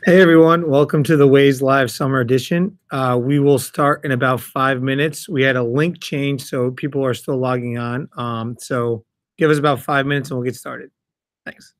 Hey everyone, welcome to the Waze Live Summer Edition. We will start in about 5 minutes. We had a link change, so people are still logging on. So give us about 5 minutes and we'll get started. Thanks.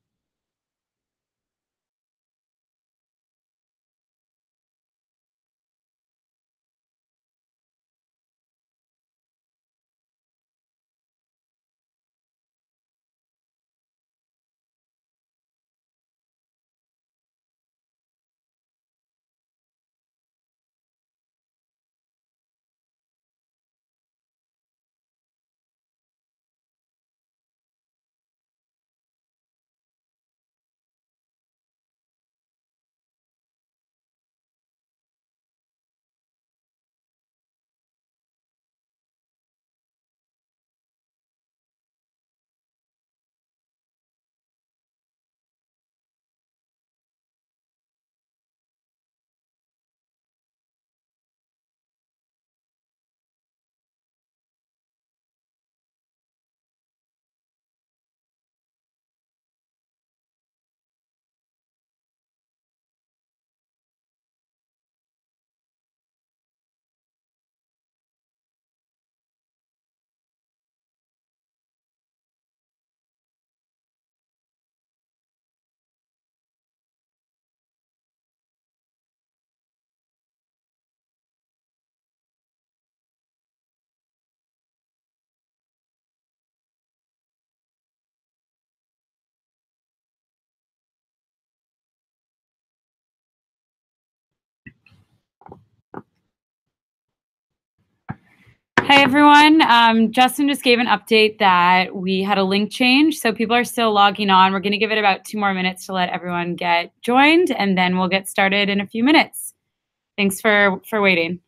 Hey everyone, Justin just gave an update that we had a link change, so people are still logging on. We're going to give it about 2 more minutes to let everyone get joined, and then we'll get started in a few minutes. Thanks for waiting.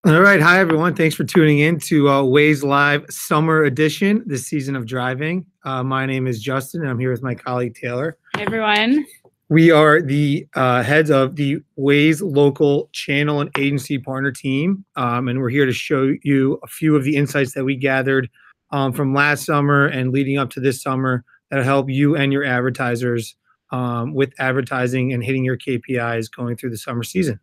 All right. Hi everyone. Thanks for tuning in to Waze Live Summer Edition, this season of driving. My name is Justin and I'm here with my colleague Taylor. Hey everyone. We are the heads of the Waze local channel and agency partner team, and we're here to show you a few of the insights that we gathered from last summer and leading up to this summer that'll help you and your advertisers with advertising and hitting your KPIs going through the summer season.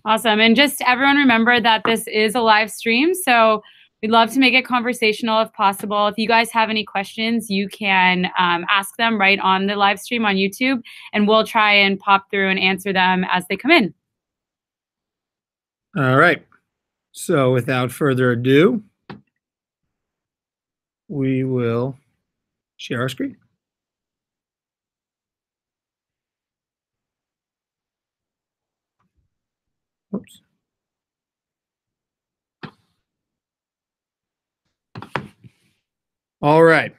Awesome. And just everyone remember that this is a live stream, so we'd love to make it conversational if possible. If you guys have any questions, you can ask them right on the live stream on YouTube, and we'll try and pop through and answer them as they come in. All right. So without further ado, we will share our screen. Oops. All right.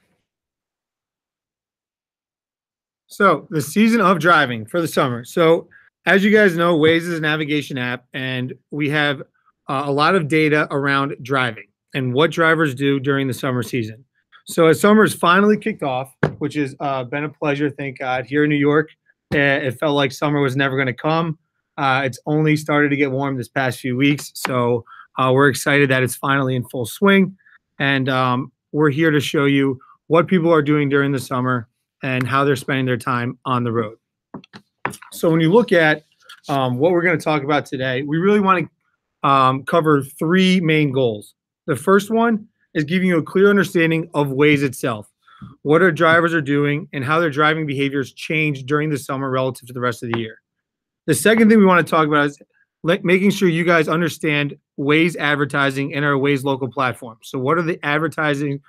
So the season of driving for the summer. So as you guys know, Waze is a navigation app, and we have a lot of data around driving and what drivers do during the summer season. So as summer's finally kicked off, which has been a pleasure, thank God, here in New York, it felt like summer was never going to come. It's only started to get warm this past few weeks, so we're excited that it's finally in full swing, and we're here to show you what people are doing during the summer and how they're spending their time on the road. So when you look at what we're going to talk about today, we really want to cover three main goals. The first one is giving you a clear understanding of Waze itself, what our drivers are doing, and how their driving behaviors change during the summer relative to the rest of the year. The second thing we want to talk about is making sure you guys understand Waze advertising and our Waze local platform. So what are the advertising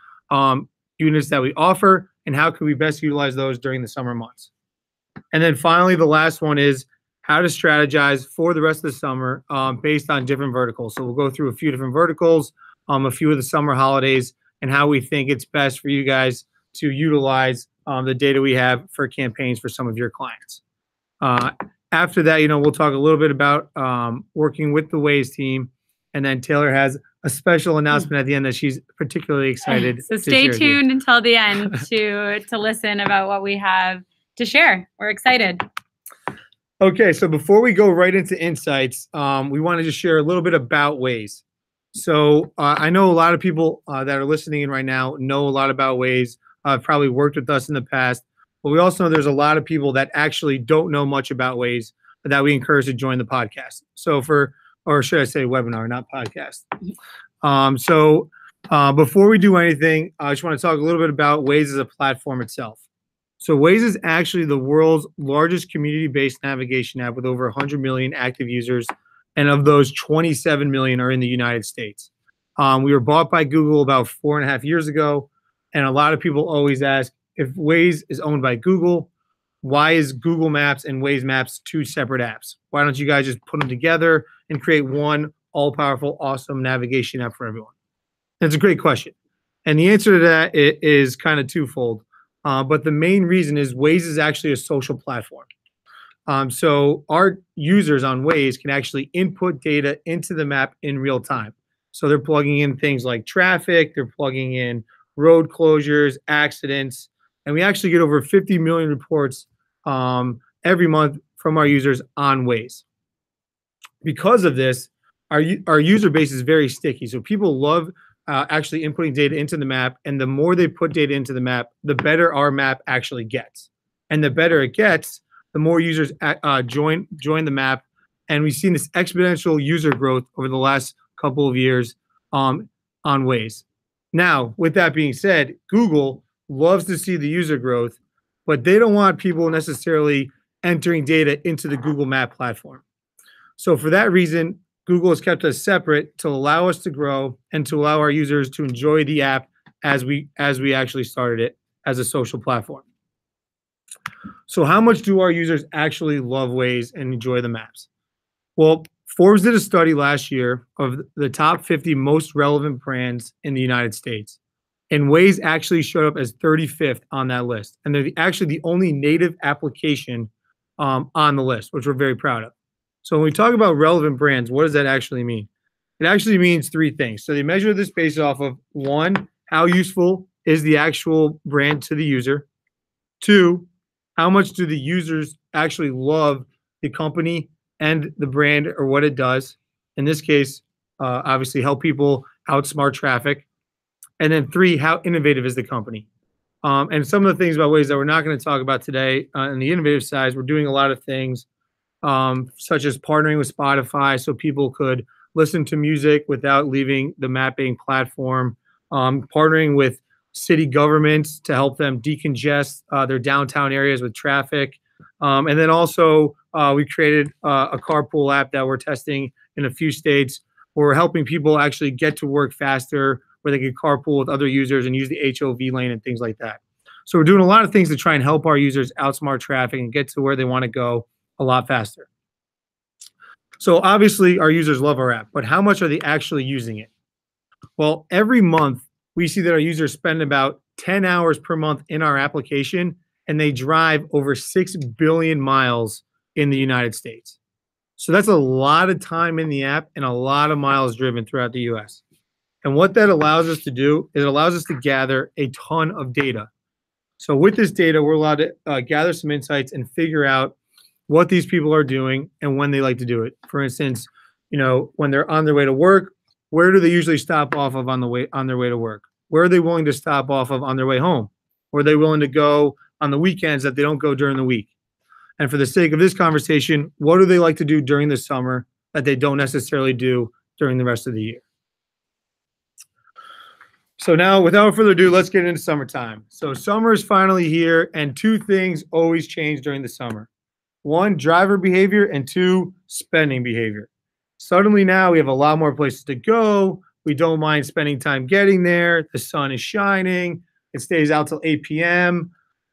units that we offer, and how can we best utilize those during the summer months? And then finally, the last one is how to strategize for the rest of the summer based on different verticals. So we'll go through a few different verticals, a few of the summer holidays, and how we think it's best for you guys to utilize the data we have for campaigns for some of your clients. After that, we'll talk a little bit about working with the Waze team, and then Taylor has a special announcement at the end that she's particularly excited. So stay tuned until the end to listen about what we have to share. We're excited. Okay, so before we go right into insights, we want to just share a little bit about Waze. So I know a lot of people that are listening in right now know a lot about Waze, probably worked with us in the past, but we also know there's a lot of people that actually don't know much about Waze that we encourage to join the podcast. So or should I say webinar, not podcast. Before we do anything, I just want to talk a little bit about Waze as a platform itself. So Waze is actually the world's largest community-based navigation app with over 100 million active users, and of those, 27 million are in the United States. We were bought by Google about 4.5 years ago, and a lot of people always ask, if Waze is owned by Google, why is Google Maps and Waze Maps two separate apps? Why don't you guys just put them together and create one all-powerful, awesome navigation app for everyone? That's a great question. And the answer to that is kind of twofold. But the main reason is Waze is actually a social platform. So our users on Waze can actually input data into the map in real time. So they're plugging in things like traffic, they're plugging in road closures, accidents, and we actually get over 50 million reports every month from our users on Waze. Because of this, our user base is very sticky. So people love actually inputting data into the map, and the more they put data into the map, the better our map actually gets. And the better it gets, the more users join the map, and we've seen this exponential user growth over the last couple of years on Waze. Now, with that being said, Google loves to see the user growth, but they don't want people necessarily entering data into the Google Map platform. So for that reason, Google has kept us separate to allow us to grow and to allow our users to enjoy the app as we actually started it as a social platform. So how much do our users actually love Waze and enjoy the maps? Well, Forbes did a study last year of the top 50 most relevant brands in the United States. And Waze actually showed up as 35th on that list. And they're actually the only native application on the list, which we're very proud of. So when we talk about relevant brands, what does that actually mean? It actually means three things. So they measure this based off of, one, how useful is the actual brand to the user? Two, how much do the users actually love the company and the brand or what it does? In this case, obviously help people outsmart traffic. And then three, how innovative is the company? And some of the things about Waze that we're not going to talk about today on the innovative side, we're doing a lot of things such as partnering with Spotify so people could listen to music without leaving the mapping platform, partnering with city governments to help them decongest their downtown areas with traffic. And then also we created a carpool app that we're testing in a few states where we're helping people actually get to work faster, where they can carpool with other users and use the HOV lane and things like that. So we're doing a lot of things to try and help our users outsmart traffic and get to where they want to go a lot faster. So obviously our users love our app, but how much are they actually using it? Well, every month we see that our users spend about 10 hours per month in our application, and they drive over 6 billion miles in the United States. So that's a lot of time in the app and a lot of miles driven throughout the US. And what that allows us to do is it allows us to gather a ton of data. So with this data, we're allowed to gather some insights and figure out what these people are doing and when they like to do it. For instance, when they're on their way to work, where do they usually stop off of on their way to work? Where are they willing to stop off of on their way home? Or are they willing to go on the weekends that they don't go during the week? And for the sake of this conversation, what do they like to do during the summer that they don't necessarily do during the rest of the year? So now, without further ado, let's get into summertime. So summer is finally here, and two things always change during the summer. One, driver behavior, and two, spending behavior. Suddenly now we have a lot more places to go. We don't mind spending time getting there. The sun is shining. It stays out till 8 p.m.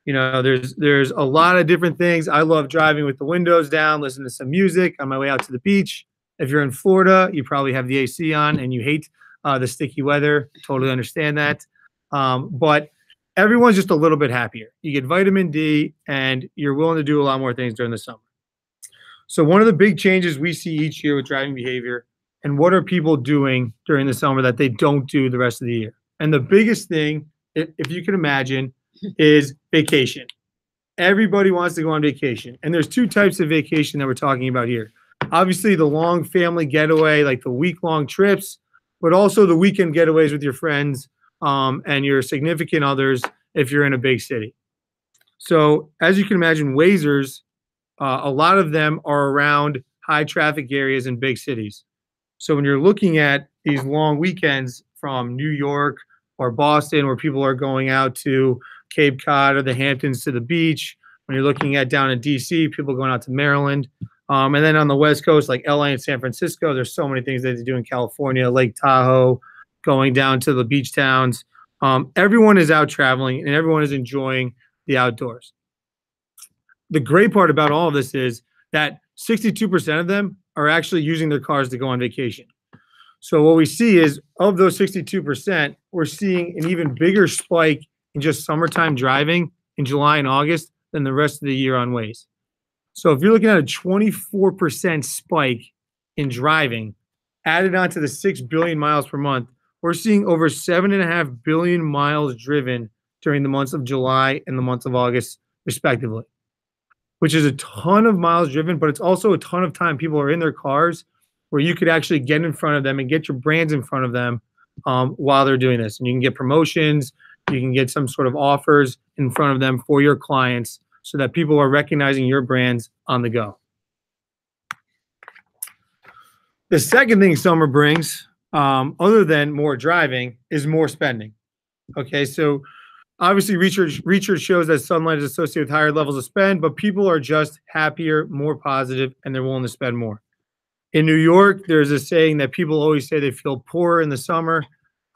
You know, there's a lot of different things. I love driving with the windows down, listening to some music on my way out to the beach. If you're in Florida, you probably have the AC on and you hate the sticky weather. Totally understand that. But everyone's just a little bit happier. You get vitamin D and you're willing to do a lot more things during the summer. So one of the big changes we see each year with driving behavior and what are people doing during the summer that they don't do the rest of the year. And the biggest thing, if you can imagine, is vacation. Everybody wants to go on vacation. And there's two types of vacation that we're talking about here. Obviously, the long family getaway, like the week-long trips, but also the weekend getaways with your friends and your significant others if you're in a big city. So as you can imagine, Wazers, a lot of them are around high traffic areas in big cities. So when you're looking at these long weekends from New York or Boston, where people are going out to Cape Cod or the Hamptons to the beach, when you're looking at down in DC, people going out to Maryland. And then on the West Coast, like LA and San Francisco, there's so many things that they do in California, Lake Tahoe, going down to the beach towns. Everyone is out traveling and everyone is enjoying the outdoors. The great part about all of this is that 62% of them are actually using their cars to go on vacation. So what we see is of those 62%, we're seeing an even bigger spike in just summertime driving in July and August than the rest of the year on Waze. So if you're looking at a 24% spike in driving added on to the 6 billion miles per month, we're seeing over 7.5 billion miles driven during the months of July and the months of August, respectively, which is a ton of miles driven, but it's also a ton of time people are in their cars where you could actually get in front of them and get your brands in front of them while they're doing this. And you can get promotions, you can get some sort of offers in front of them for your clients so that people are recognizing your brands on the go. The second thing summer brings, other than more driving, is more spending. Okay, so obviously research shows that sunlight is associated with higher levels of spend, but people are just happier, more positive, and they're willing to spend more. In New York, there's a saying that people always say they feel poor in the summer.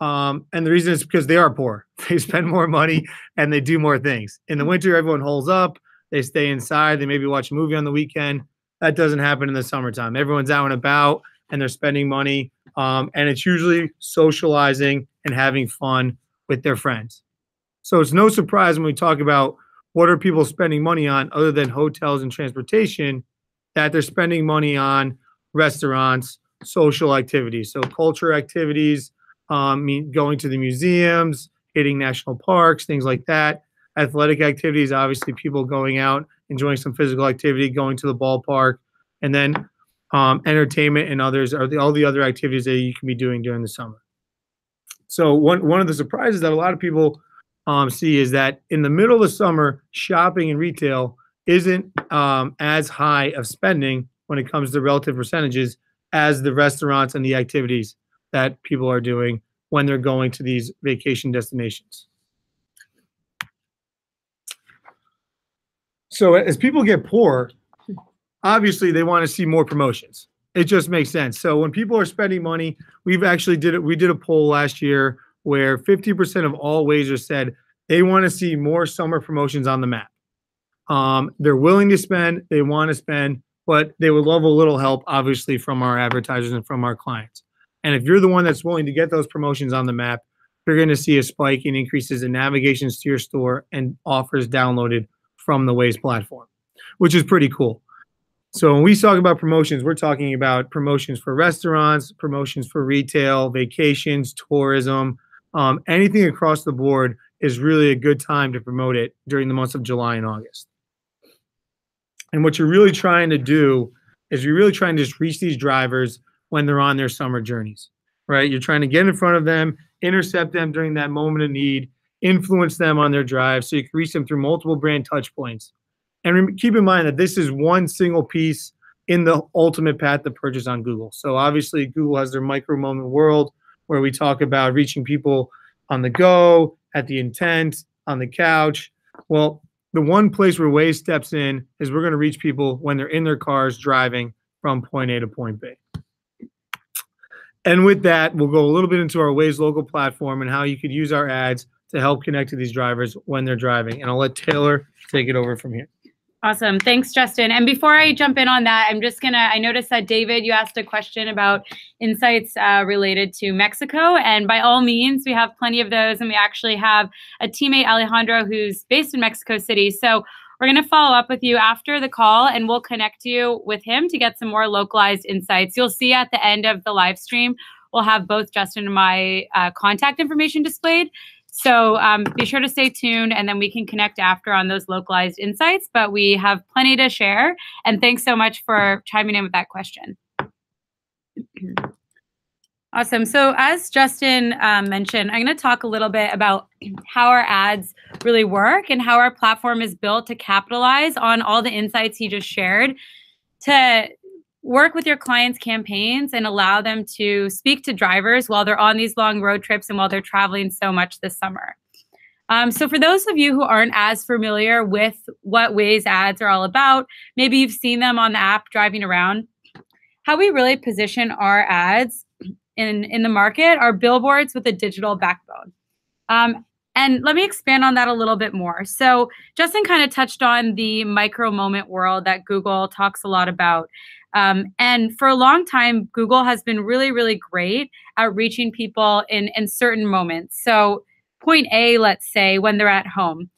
And the reason is because they are poor. They spend more money and they do more things. In the winter, everyone holds up. They stay inside. They maybe watch a movie on the weekend. That doesn't happen in the summertime. Everyone's out and about and they're spending money. And it's usually socializing and having fun with their friends. So it's no surprise when we talk about what are people spending money on other than hotels and transportation, that they're spending money on restaurants, social activities. So culture activities, going to the museums, hitting national parks, things like that. Athletic activities, obviously people going out, enjoying some physical activity, going to the ballpark, and then entertainment and others are all the other activities that you can be doing during the summer. So one of the surprises that a lot of people see is that in the middle of the summer, shopping and retail isn't as high of spending when it comes to relative percentages as the restaurants and the activities that people are doing when they're going to these vacation destinations. So as people get poor, obviously they want to see more promotions. It just makes sense. So when people are spending money, we did a poll last year where 50% of all Wazers said they want to see more summer promotions on the map. They're willing to spend, they want to spend, but they would love a little help, obviously, from our advertisers and from our clients. And if you're the one that's willing to get those promotions on the map, you're going to see a spike in increases in navigations to your store and offers downloaded from the Waze platform, which is pretty cool. So when we talk about promotions, we're talking about promotions for restaurants, promotions for retail, vacations, tourism, anything across the board is really a good time to promote it during the months of July and August. And what you're really trying to do is you're really trying to just reach these drivers when they're on their summer journeys, right? You're trying to get in front of them, intercept them during that moment of need, influence them on their drive so you can reach them through multiple brand touch points. And keep in mind that this is one single piece in the ultimate path to purchase on Google. So obviously Google has their micro moment world where we talk about reaching people on the go, at the intent, on the couch. Well, the one place where Waze steps in is we're going to reach people when they're in their cars driving from point A to point B. And with that, we'll go a little bit into our Waze local platform and how you could use our ads to help connect to these drivers when they're driving. And I'll let Taylor take it over from here. Awesome. Thanks, Justin. And before I jump in on that, I noticed that David, you asked a question about insights related to Mexico. And by all means, we have plenty of those. And we actually have a teammate, Alejandro, who's based in Mexico City. So we're going to follow up with you after the call, and we'll connect you with him to get some more localized insights. You'll see at the end of the live stream, we'll have both Justin and my contact information displayed. So be sure to stay tuned, and then we can connect after on those localized insights. But we have plenty to share. And thanks so much for chiming in with that question. Awesome. So as Justin mentioned, I'm going to talk a little bit about how our ads really work and how our platform is built to capitalize on all the insights he just shared to work with your clients' campaigns and allow them to speak to drivers while they're on these long road trips and while they're traveling so much this summer. So for those of you who aren't as familiar with what Waze ads are all about, maybe you've seen them on the app driving around, how we really position our ads in the market are billboards with a digital backbone. And let me expand on that a little bit more. So Justin kind of touched on the micro moment world that Google talks a lot about. And for a long time, Google has been really, really great at reaching people in certain moments. So point A, let's say, when they're at home.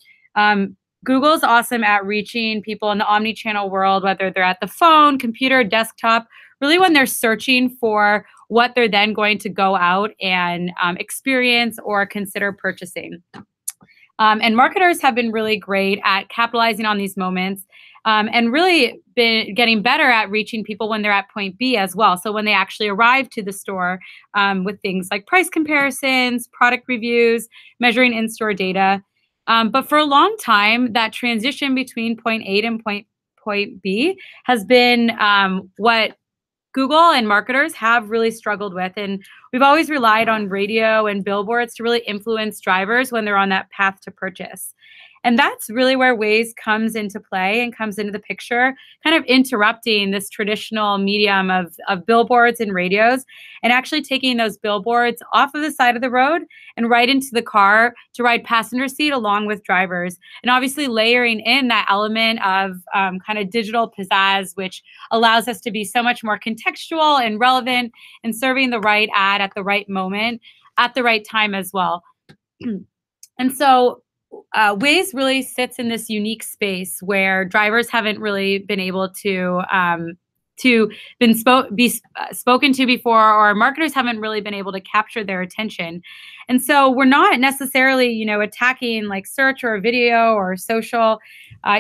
Google's awesome at reaching people in the omni-channel world, whether they're at the phone, computer, desktop, really when they're searching for what they're then going to go out and experience or consider purchasing. And marketers have been really great at capitalizing on these moments and really been getting better at reaching people when they're at point B as well. So when they actually arrive to the store with things like price comparisons, product reviews, measuring in-store data. But for a long time, that transition between point A and point B has been what Google and marketers have really struggled with. And we've always relied on radio and billboards to really influence drivers when they're on that path to purchase. And that's really where Waze comes into play and comes into the picture, kind of interrupting this traditional medium of billboards and radios and actually taking those billboards off of the side of the road and right into the car to ride passenger seat along with drivers. And obviously layering in that element of kind of digital pizzazz, which allows us to be so much more contextual and relevant and serving the right ad at the right moment at the right time as well. And so Waze really sits in this unique space where drivers haven't really been able to be spoken to before, or marketers haven't really been able to capture their attention. And so we're not necessarily, attacking like search or video or social,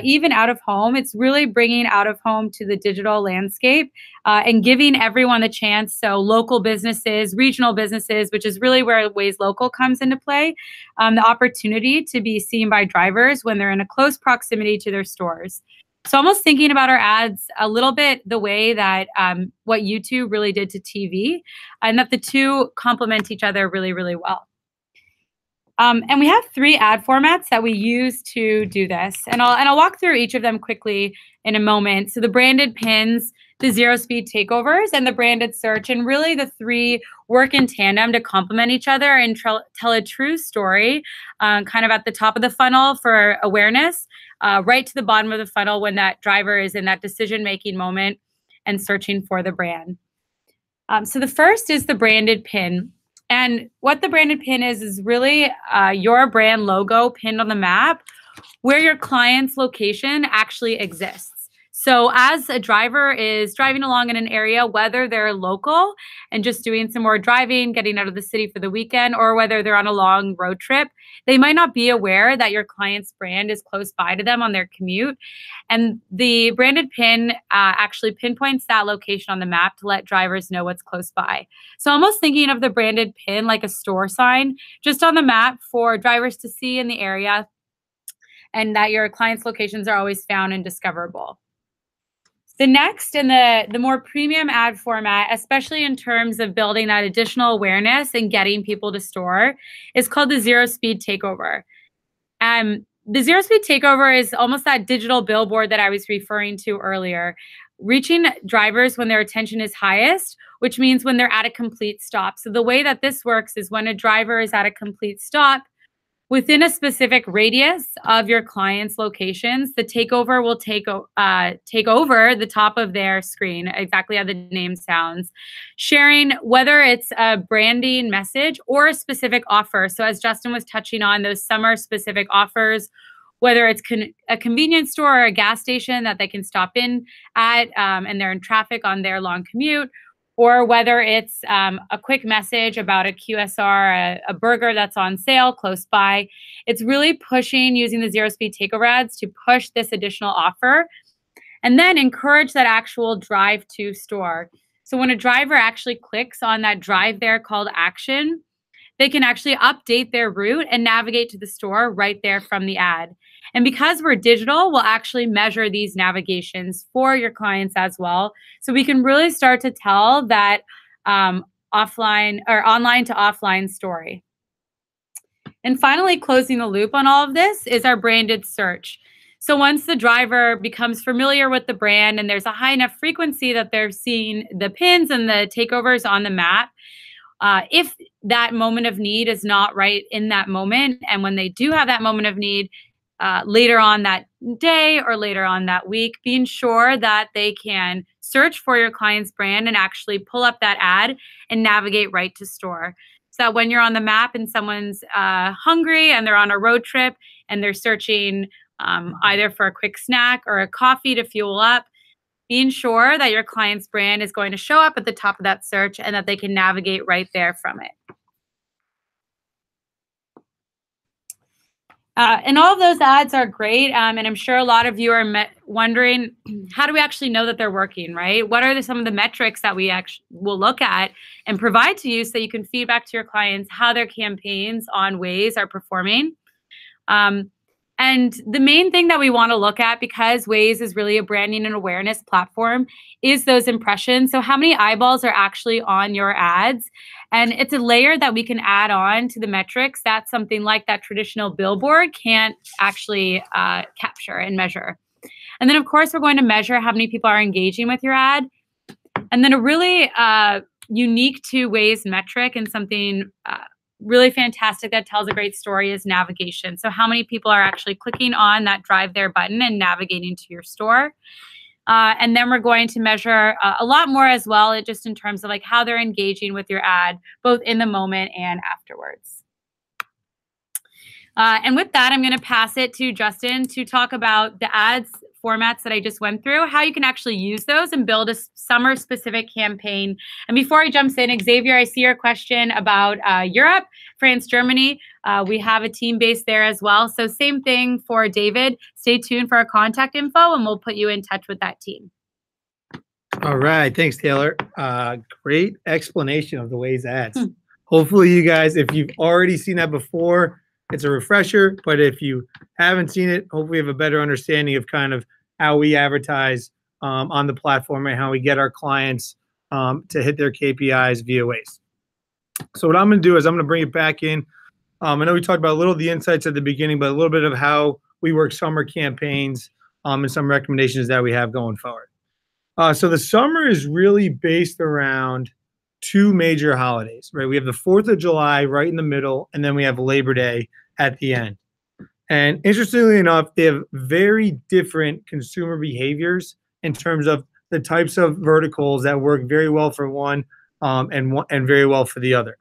even out of home. It's really bringing out of home to the digital landscape and giving everyone the chance. So local businesses, regional businesses, which is really where Waze Local comes into play, the opportunity to be seen by drivers when they're in a close proximity to their stores. So almost thinking about our ads a little bit the way that what YouTube really did to TV, and that the two complement each other really, really well. And we have 3 ad formats that we use to do this. And I'll walk through each of them quickly in a moment. So the branded pins, the zero-speed takeovers, and the branded search. And really the 3 work in tandem to complement each other and tell a true story, kind of at the top of the funnel for awareness, right to the bottom of the funnel when that driver is in that decision-making moment and searching for the brand. So the first is the branded pin. And what the branded pin is really your brand logo pinned on the map where your client's location actually exists. So as a driver is driving along in an area, whether they're local and just doing some more driving, getting out of the city for the weekend, or whether they're on a long road trip, they might not be aware that your client's brand is close by to them on their commute. And the branded pin actually pinpoints that location on the map to let drivers know what's close by. So almost thinking of the branded pin like a store sign just on the map for drivers to see in the area, and that your client's locations are always found and discoverable. The next and the more premium ad format, especially in terms of building that additional awareness and getting people to store, is called the zero speed takeover. The zero speed takeover is almost that digital billboard that I was referring to earlier, reaching drivers when their attention is highest, which means when they're at a complete stop. So the way that this works is when a driver is at a complete stop, within a specific radius of your client's locations, the takeover will take over the top of their screen, exactly how the name sounds, sharing whether it's a branding message or a specific offer. So as Justin was touching on, those summer specific offers, whether it's a convenience store or a gas station that they can stop in at and they're in traffic on their long commute, or whether it's a quick message about a QSR, a burger that's on sale close by. It's really pushing, using the zero speed takeover ads to push this additional offer and then encourage that actual drive to store. So when a driver actually clicks on that drive there call to action, they can actually update their route and navigate to the store right there from the ad. And because we're digital, we'll actually measure these navigations for your clients as well. So we can really start to tell that offline or online to offline story. And finally, closing the loop on all of this is our branded search. So once the driver becomes familiar with the brand and there's a high enough frequency that they're seeing the pins and the takeovers on the map, if that moment of need is not right in that moment, and when they do have that moment of need later on that day or later on that week, being sure that they can search for your client's brand and actually pull up that ad and navigate right to store. So that when you're on the map and someone's hungry and they're on a road trip and they're searching either for a quick snack or a coffee to fuel up, being sure that your client's brand is going to show up at the top of that search and that they can navigate right there from it. And all of those ads are great. And I'm sure a lot of you are wondering, how do we actually know that they're working, right? What are some of the metrics that we actually will look at and provide to you so you can feed back to your clients how their campaigns on Waze are performing? And the main thing that we want to look at, because Waze is really a branding and awareness platform, is those impressions. So how many eyeballs are actually on your ads? And it's a layer that we can add on to the metrics that something like that traditional billboard can't actually capture and measure. And then, of course, we're going to measure how many people are engaging with your ad. And then a really unique to Waze metric and something really fantastic that tells a great story is navigation. So how many people are actually clicking on that drive there button and navigating to your store. And then we're going to measure a lot more as well, just in terms of like how they're engaging with your ad, both in the moment and afterwards. And with that, I'm going to pass it to Justin to talk about the ads formats that I just went through, how you can actually use those and build a summer specific campaign. And before he jumps in, Xavier, I see your question about Europe, France, Germany. We have a team based there as well. So same thing for David. Stay tuned for our contact info and we'll put you in touch with that team. All right. Thanks, Taylor. Great explanation of the Waze ads. Hopefully you guys, if you've already seen that before, it's a refresher, but if you haven't seen it, hopefully you have a better understanding of kind of how we advertise on the platform and how we get our clients to hit their KPIs via Waze. So what I'm going to do is I'm going to bring it back in. I know we talked about a little of the insights at the beginning, but a little bit of how we work summer campaigns and some recommendations that we have going forward. So the summer is really based around two major holidays, right? We have the 4th of July right in the middle, and then we have Labor Day at the end. And interestingly enough, they have very different consumer behaviors in terms of the types of verticals that work very well for one and very well for the other.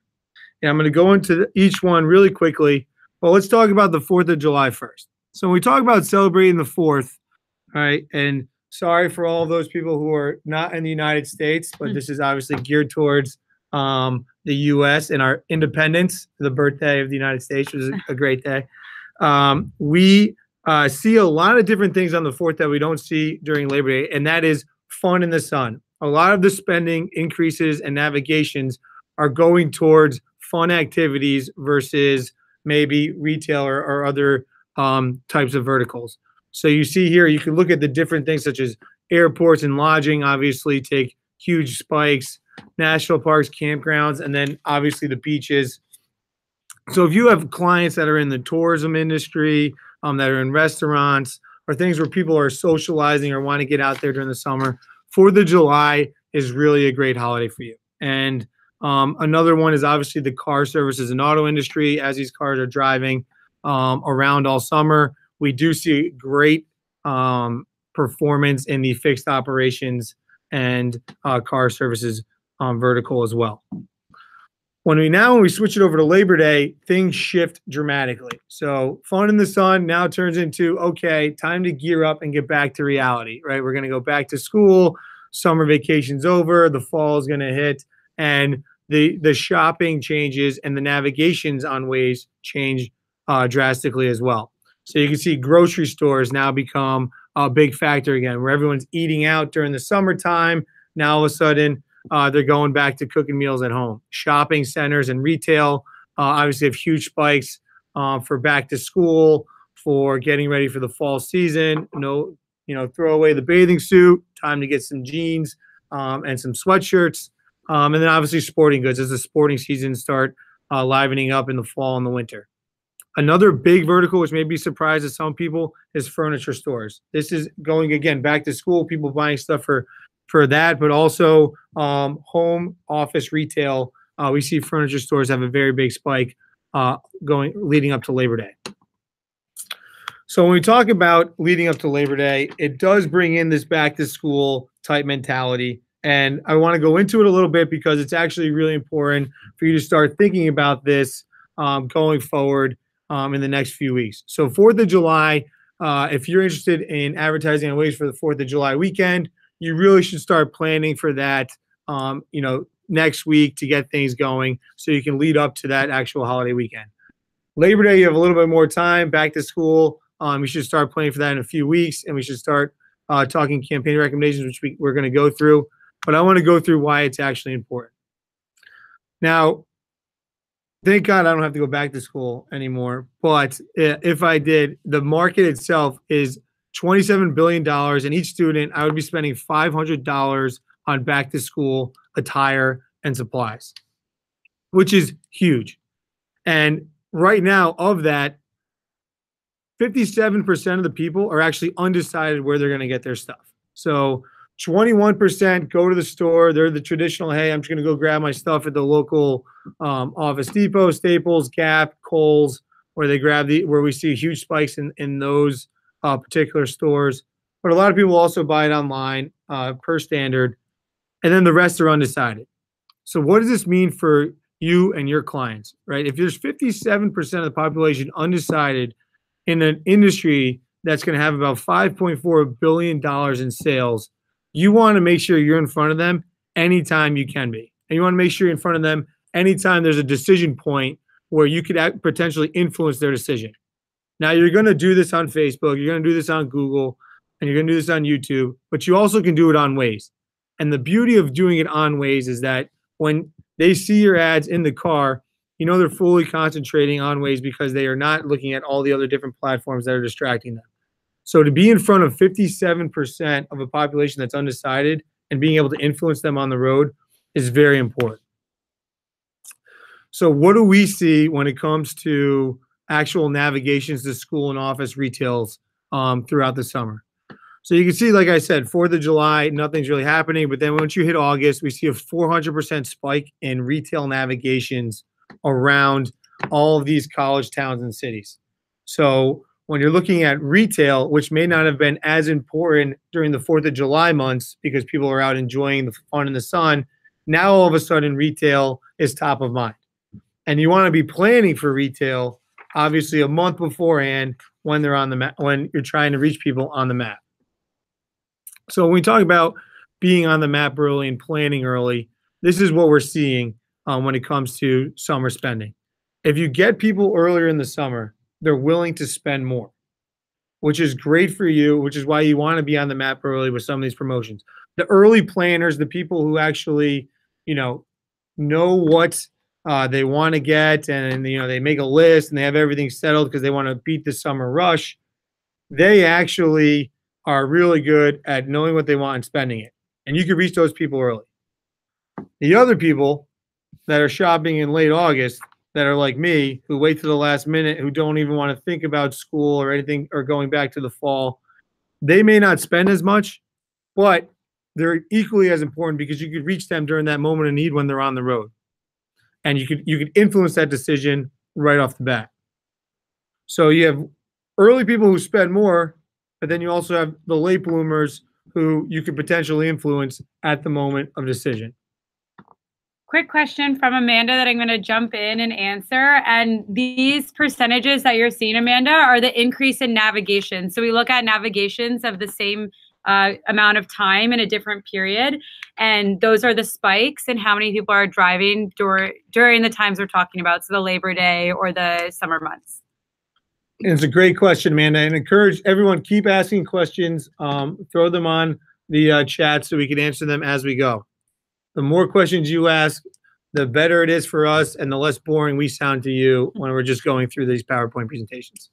And I'm going to go into each one really quickly, but let's talk about the 4th of July first. So when we talk about celebrating the 4th, right, and sorry for all those people who are not in the United States, but this is obviously geared towards the U.S. and our independence, the birthday of the United States, which is a great day. We see a lot of different things on the 4th that we don't see during Labor Day, and that is fun in the sun. A lot of the spending increases and navigations are going towards fun activities versus maybe retail or other types of verticals. So you see here, you can look at the different things such as airports and lodging obviously take huge spikes, national parks, campgrounds, and then obviously the beaches. So if you have clients that are in the tourism industry, that are in restaurants, or things where people are socializing or want to get out there during the summer, 4th of July is really a great holiday for you. And another one is obviously the car services and auto industry. As these cars are driving around all summer, we do see great performance in the fixed operations and car services vertical as well. When we switch it over to Labor Day, things shift dramatically. So fun in the sun now turns into, okay, time to gear up and get back to reality, right? We're going to go back to school. Summer vacation's over. The fall is going to hit, and the shopping changes and the navigations on Waze change drastically as well. So you can see grocery stores now become a big factor again, where everyone's eating out during the summertime. Now all of a sudden, they're going back to cooking meals at home. Shopping centers and retail obviously have huge spikes for back to school, for getting ready for the fall season. Throw away the bathing suit. Time to get some jeans and some sweatshirts. And then obviously sporting goods as the sporting season start livening up in the fall and the winter. Another big vertical, which may be a surprise to some people, is furniture stores. This is going, again, back to school, people buying stuff for that, but also home office retail. We see furniture stores have a very big spike leading up to Labor Day. So when we talk about leading up to Labor Day, it does bring in this back to school type mentality. And I want to go into it a little bit because it's actually really important for you to start thinking about this going forward in the next few weeks. So 4th of July, if you're interested in advertising on Waze for the 4th of July weekend, you really should start planning for that, next week to get things going so you can lead up to that actual holiday weekend. Labor Day, you have a little bit more time, back to school. You should start planning for that in a few weeks, and we should start talking campaign recommendations, which we're going to go through. But I want to go through why it's actually important. Now, thank God I don't have to go back to school anymore. But if I did, the market itself is $27 billion, and each student, I would be spending $500 on back to school attire and supplies, which is huge. And right now, of that, 57% of the people are actually undecided where they're going to get their stuff. So 21% go to the store. They're the traditional, hey, I'm just going to go grab my stuff at the local Office Depot, Staples, Gap, Kohl's, where we see huge spikes in those particular stores. But a lot of people also buy it online per standard. And then the rest are undecided. So what does this mean for you and your clients, right? If there's 57% of the population undecided in an industry that's going to have about $5.4 billion in sales, you want to make sure you're in front of them anytime you can be. And you want to make sure you're in front of them anytime there's a decision point where you could potentially influence their decision. Now, you're going to do this on Facebook, you're going to do this on Google, and you're going to do this on YouTube, but you also can do it on Waze. And the beauty of doing it on Waze is that when they see your ads in the car, they're fully concentrating on Waze because they are not looking at all the other different platforms that are distracting them. So to be in front of 57% of a population that's undecided and being able to influence them on the road is very important. So what do we see when it comes to actual navigations to school and office retails throughout the summer? So you can see, like I said, 4th of July, nothing's really happening. But then once you hit August, we see a 400% spike in retail navigations around all of these college towns and cities. So when you're looking at retail, which may not have been as important during the 4th of July months because people are out enjoying the fun in the sun, now all of a sudden retail is top of mind. And you want to be planning for retail, obviously, a month beforehand when they're on the map, when you're trying to reach people on the map. So when we talk about being on the map early and planning early, this is what we're seeing when it comes to summer spending. If you get people earlier in the summer, they're willing to spend more, which is great for you, which is why you want to be on the map early with some of these promotions. The early planners, the people who actually, know what they want to get, and they make a list and they have everything settled because they want to beat the summer rush, they actually are really good at knowing what they want and spending it. And you can reach those people early. The other people that are shopping in late August that are like me, who wait to the last minute, who don't even want to think about school or anything or going back to the fall, they may not spend as much, but they're equally as important because you could reach them during that moment of need when they're on the road. And you could influence that decision right off the bat. So you have early people who spend more, but then you also have the late bloomers who you could potentially influence at the moment of decision. Quick question from Amanda that I'm going to jump in and answer. And these percentages that you're seeing, Amanda, are the increase in navigation. So we look at navigations of the same amount of time in a different period. And those are the spikes and how many people are driving during the times we're talking about. So the Labor Day or the summer months. And it's a great question, Amanda. And encourage everyone, keep asking questions. Throw them on the chat so we can answer them as we go. The more questions you ask, the better it is for us and the less boring we sound to you when we're just going through these PowerPoint presentations.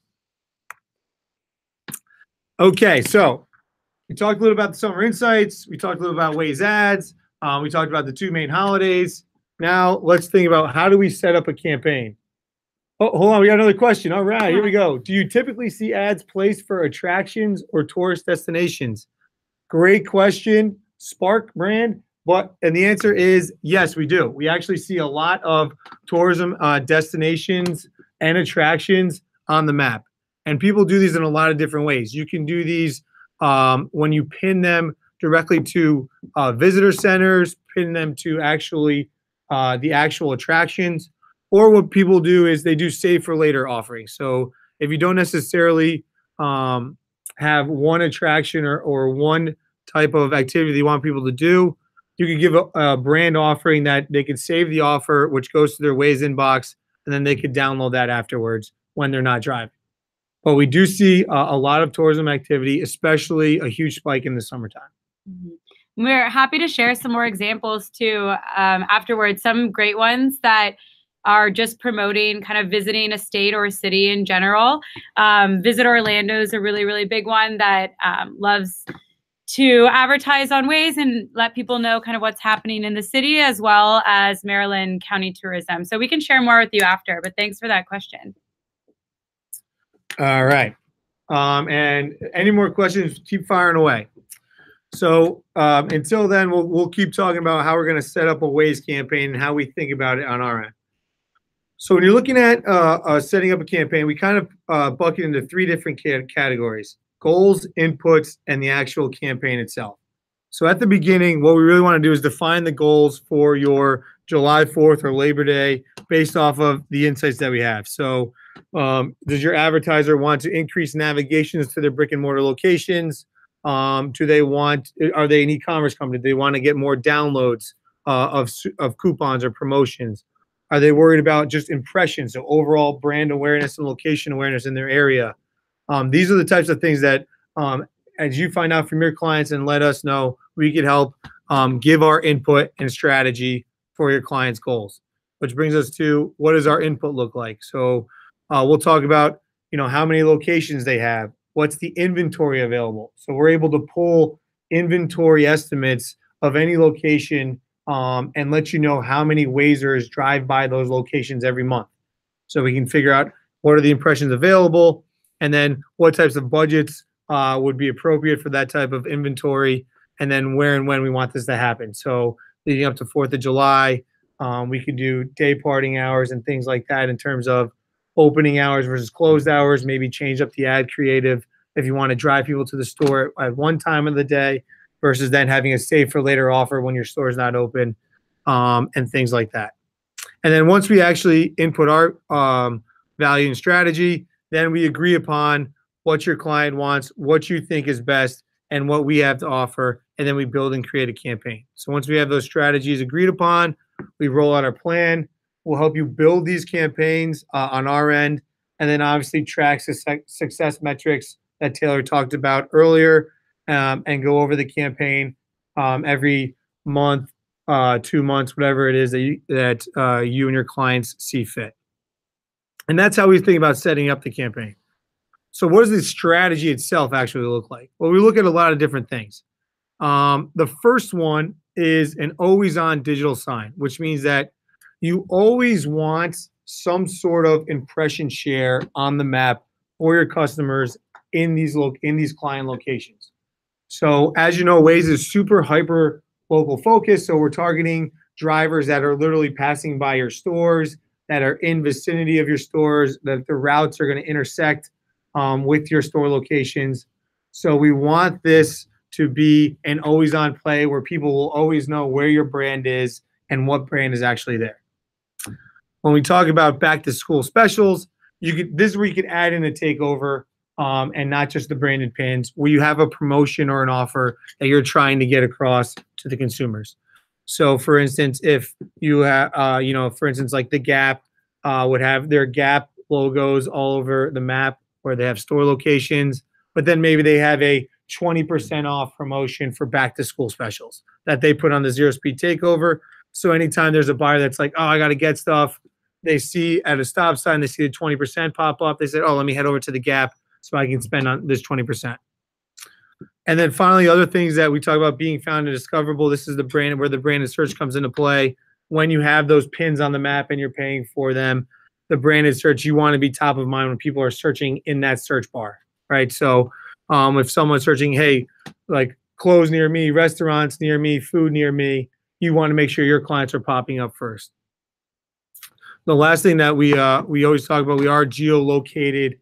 Okay, so we talked a little about the summer insights. We talked a little about Waze ads. We talked about the two main holidays. Now let's think about how do we set up a campaign? Oh, hold on, we got another question. All right, here we go. Do you typically see ads placed for attractions or tourist destinations? Great question, Spark brand. And the answer is yes, we do. We actually see a lot of tourism destinations and attractions on the map. And people do these in a lot of different ways. You can do these when you pin them directly to visitor centers, pin them to actually the actual attractions. Or what people do is they do save for later offerings. So if you don't necessarily have one attraction or one type of activity you want people to do, you could give a brand offering that they could save the offer, which goes to their Waze inbox, and then they could download that afterwards when they're not driving. But we do see a lot of tourism activity, especially a huge spike in the summertime. Mm-hmm. We're happy to share some more examples too afterwards, some great ones that are just promoting kind of visiting a state or a city in general. Visit Orlando is a really, really big one that loves to advertise on Waze and let people know kind of what's happening in the city, as well as Maryland County Tourism. So we can share more with you after, but thanks for that question. All right. And any more questions, keep firing away. So until then, we'll keep talking about how we're going to set up a Waze campaign and how we think about it on our end. So when you're looking at setting up a campaign, we kind of bucket into three different categories: goals, inputs, and the actual campaign itself. So at the beginning, what we really want to do is define the goals for your July 4th or Labor Day based off of the insights that we have. So does your advertiser want to increase navigations to their brick and mortar locations? Are they an e-commerce company? Do they want to get more downloads of coupons or promotions? Are they worried about just impressions, so overall brand awareness and location awareness in their area? These are the types of things that, as you find out from your clients and let us know, we could help give our input and strategy for your clients' goals. Which brings us to, what does our input look like? So we'll talk about, how many locations they have, what's the inventory available. So we're able to pull inventory estimates of any location and let you know how many Wazers drive by those locations every month. So we can figure out what are the impressions available, and then what types of budgets would be appropriate for that type of inventory, and then where and when we want this to happen. So leading up to 4th of July, we could do day parting hours and things like that in terms of opening hours versus closed hours, maybe change up the ad creative if you want to drive people to the store at one time of the day versus then having a save for later offer when your store is not open, and things like that. And then once we actually input our value and strategy, then we agree upon what your client wants, what you think is best, and what we have to offer, and then we build and create a campaign. So once we have those strategies agreed upon, we roll out our plan. We'll help you build these campaigns on our end, and then obviously track success metrics that Taylor talked about earlier, and go over the campaign every month, 2 months, whatever it is that you and your clients see fit. And that's how we think about setting up the campaign. So what does the strategy itself actually look like? Well, we look at a lot of different things. The first one is an always on digital sign, which means that you always want some sort of impression share on the map for your customers in these client locations. So as you know, Waze is super hyper local focused. So we're targeting drivers that are literally passing by your stores, that are in vicinity of your stores, that the routes are going to intersect with your store locations. So we want this to be an always on play where people will always know where your brand is and what brand is actually there. When we talk about back to school specials, this is where you can add in a takeover and not just the branded pins, where you have a promotion or an offer that you're trying to get across to the consumers. So, for instance, if you have, for instance, like the Gap would have their Gap logos all over the map where they have store locations, but then maybe they have a 20% off promotion for back to school specials that they put on the Zero Speed Takeover. So anytime there's a buyer that's like, oh, I got to get stuff, they see at a stop sign, they see the 20% pop up. They said, oh, let me head over to the Gap so I can spend on this 20%. And then finally, other things that we talk about being found and discoverable. This is the brand where the branded search comes into play. When you have those pins on the map and you're paying for them, the branded search, you want to be top of mind when people are searching in that search bar, right? So if someone's searching, hey, like clothes near me, restaurants near me, food near me, you want to make sure your clients are popping up first. The last thing that we always talk about, we are geolocated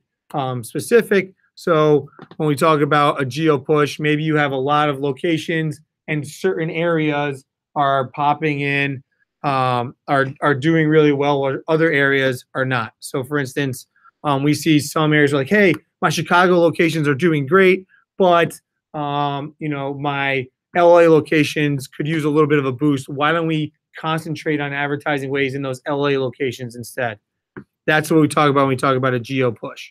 specific. So when we talk about a geo push, maybe you have a lot of locations and certain areas are popping in, are doing really well, while other areas are not. So for instance, we see some areas like, hey, my Chicago locations are doing great, but my LA locations could use a little bit of a boost. Why don't we concentrate on advertising Waze in those LA locations instead? That's what we talk about when we talk about a geo push.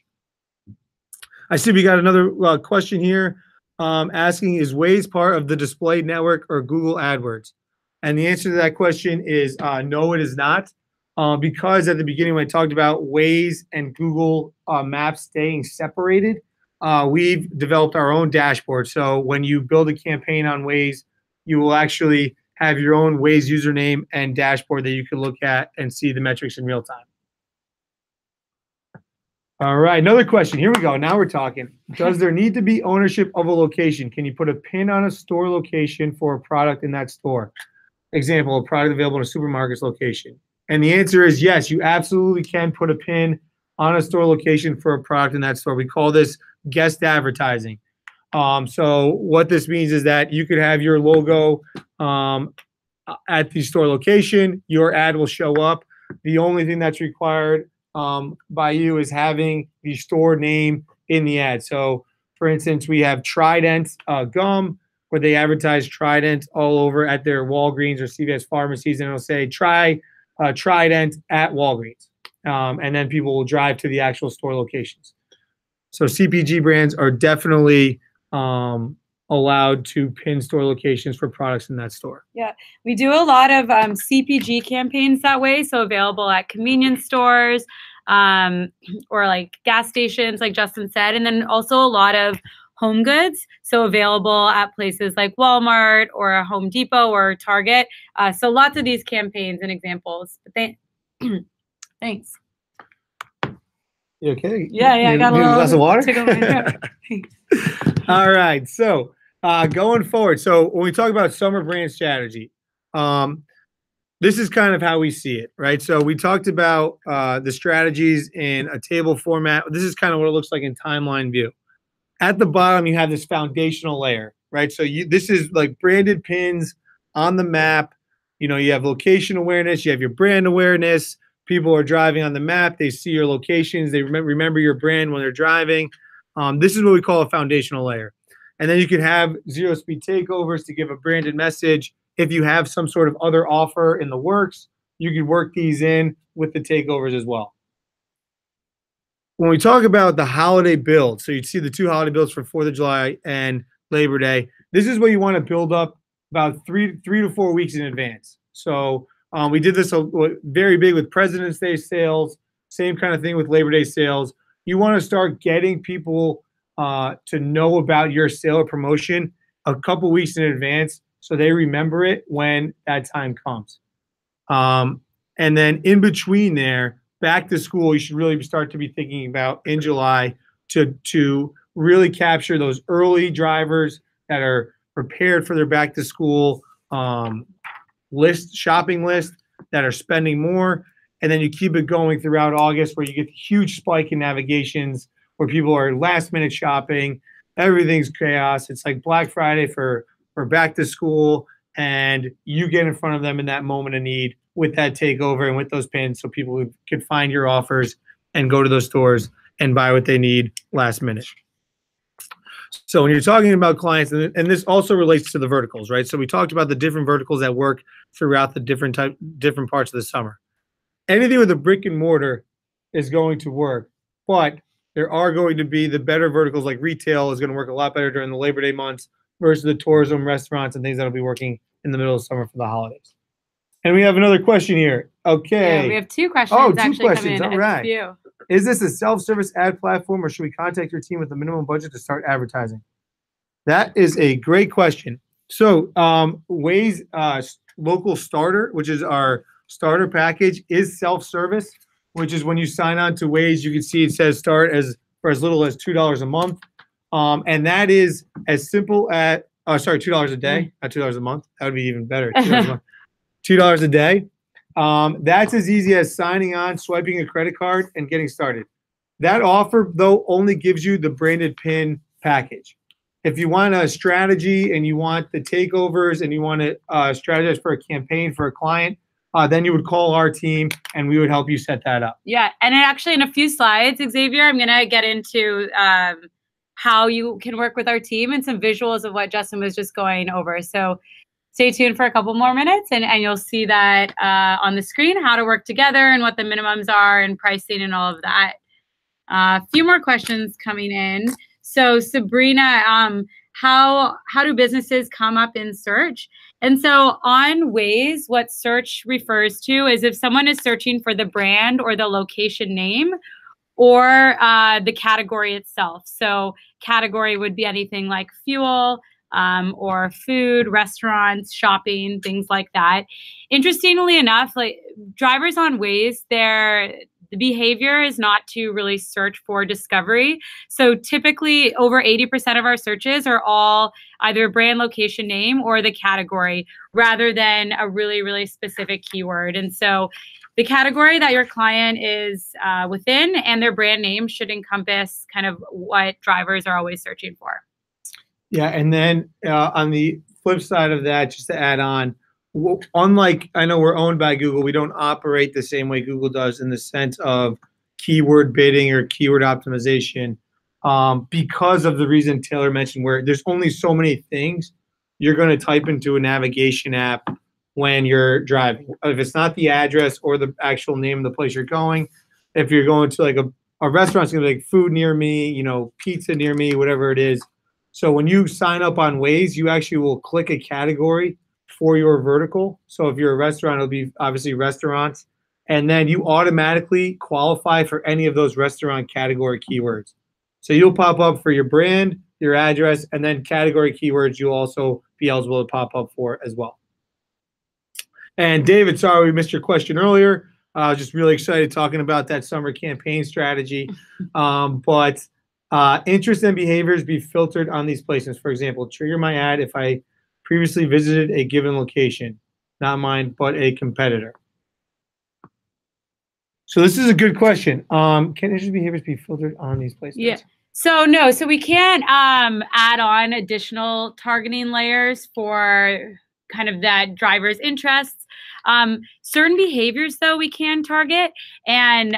I see we got another question here asking, is Waze part of the display network or Google AdWords? And the answer to that question is no, it is not. Because at the beginning when I talked about Waze and Google Maps staying separated, we've developed our own dashboard. So when you build a campaign on Waze, you will actually have your own Waze username and dashboard that you can look at and see the metrics in real time. All right, another question. Here we go. Now we're talking. Does there need to be ownership of a location? Can you put a pin on a store location for a product in that store? Example, a product available in a supermarket's location. And the answer is yes, you absolutely can put a pin on a store location for a product in that store. We call this guest advertising. So what this means is that you could have your logo at the store location. Your ad will show up. The only thing that's required by you is having the store name in the ad. So, for instance, we have Trident gum, where they advertise Trident all over at their Walgreens or CVS pharmacies, and it'll say try Trident at Walgreens, and then people will drive to the actual store locations. So CPG brands are definitely allowed to pin store locations for products in that store. Yeah, we do a lot of CPG campaigns that way, so available at convenience stores or like gas stations, like Justin said, and then also a lot of home goods, so available at places like Walmart or a Home Depot or Target. So lots of these campaigns and examples. But thanks. You okay? Yeah, I got a little glass of water. All right, so going forward, so when we talk about summer brand strategy, this is kind of how we see it, right? So we talked about the strategies in a table format. This is kind of what it looks like in timeline view. At the bottom, you have this foundational layer, right? So this is like branded pins on the map. You have location awareness, you have your brand awareness. People are driving on the map. They see your locations. They remember your brand when they're driving. This is what we call a foundational layer. And then you can have zero speed takeovers to give a branded message. If you have some sort of other offer in the works, you can work these in with the takeovers as well. When we talk about the holiday build, so you'd see the two holiday builds for 4th of July and Labor Day. This is what you want to build up about three to 4 weeks in advance. So we did this very big with President's Day sales, same kind of thing with Labor Day sales. you want to start getting people to know about your sale or promotion a couple weeks in advance so they remember it when that time comes. And then in between there, back to school, you should really start to be thinking about in July to really capture those early drivers that are prepared for their back to school shopping list, that are spending more. And then you keep it going throughout August where you get a huge spike in navigations where people are last minute shopping. Everything's chaos. It's like Black Friday for back to school, and you get in front of them in that moment of need with that takeover and with those pins so people could find your offers and go to those stores and buy what they need last minute. So when you're talking about clients, and this also relates to the verticals, right? So we talked about the different verticals that work throughout the different parts of the summer. Anything with a brick and mortar is going to work, but there are going to be the better verticals, like retail is going to work a lot better during the Labor Day months versus the tourism, restaurants, and things that will be working in the middle of summer for the holidays. And we have another question here. Okay. Yeah, we have two questions. Oh, two actually questions. Come in. All right. Is this a self-service ad platform, or should we contact your team with a minimum budget to start advertising? That is a great question. So Waze Local Starter, which is our starter package, is self-service, which is when you sign on to Waze, you can see it says start for as little as $2 a month. And that is as simple as, $2 a day, not $2 a month. That would be even better. $2 a month. $2 a day. That's as easy as signing on, swiping a credit card, and getting started. That offer, though, only gives you the branded pin package. If you want a strategy and you want the takeovers and you want to strategize for a campaign for a client, then you would call our team and we would help you set that up. Yeah, and actually in a few slides, Xavier, I'm going to get into how you can work with our team and some visuals of what Justin was just going over. So stay tuned for a couple more minutes and you'll see that on the screen, how to work together and what the minimums are and pricing and all of that. A few more questions coming in. So Sabrina, how do businesses come up in search? And so on Waze, what search refers to is if someone is searching for the brand or the location name or the category itself. So category would be anything like fuel or food, restaurants, shopping, things like that. Interestingly enough, like drivers on Waze, the behavior is not to really search for discovery. So typically over 80% of our searches are all either brand, location, name, or the category rather than a really, really specific keyword. And so the category that your client is within and their brand name should encompass kind of what drivers are always searching for. Yeah, and then on the flip side of that, just to add on, unlike, I know we're owned by Google, we don't operate the same way Google does in the sense of keyword bidding or keyword optimization because of the reason Taylor mentioned, where there's only so many things you're going to type into a navigation app when you're driving. If it's not the address or the actual name of the place you're going, if you're going to like a restaurant, it's going to be like food near me, pizza near me, whatever it is. So when you sign up on Waze, you actually will click a category for your vertical. So if you're a restaurant, it'll be obviously restaurants. And then you automatically qualify for any of those restaurant category keywords. So you'll pop up for your brand, your address, and then category keywords you'll also be eligible to pop up for as well. And David, sorry we missed your question earlier. I was just really excited talking about that summer campaign strategy. But interest and behaviors be filtered on these placements. For example, trigger my ad if I previously visited a given location, not mine, but a competitor. So this is a good question. Can interest behaviors be filtered on these placements? Yeah. So no, so we can't add on additional targeting layers for kind of that driver's interests. Certain behaviors, though, we can target, and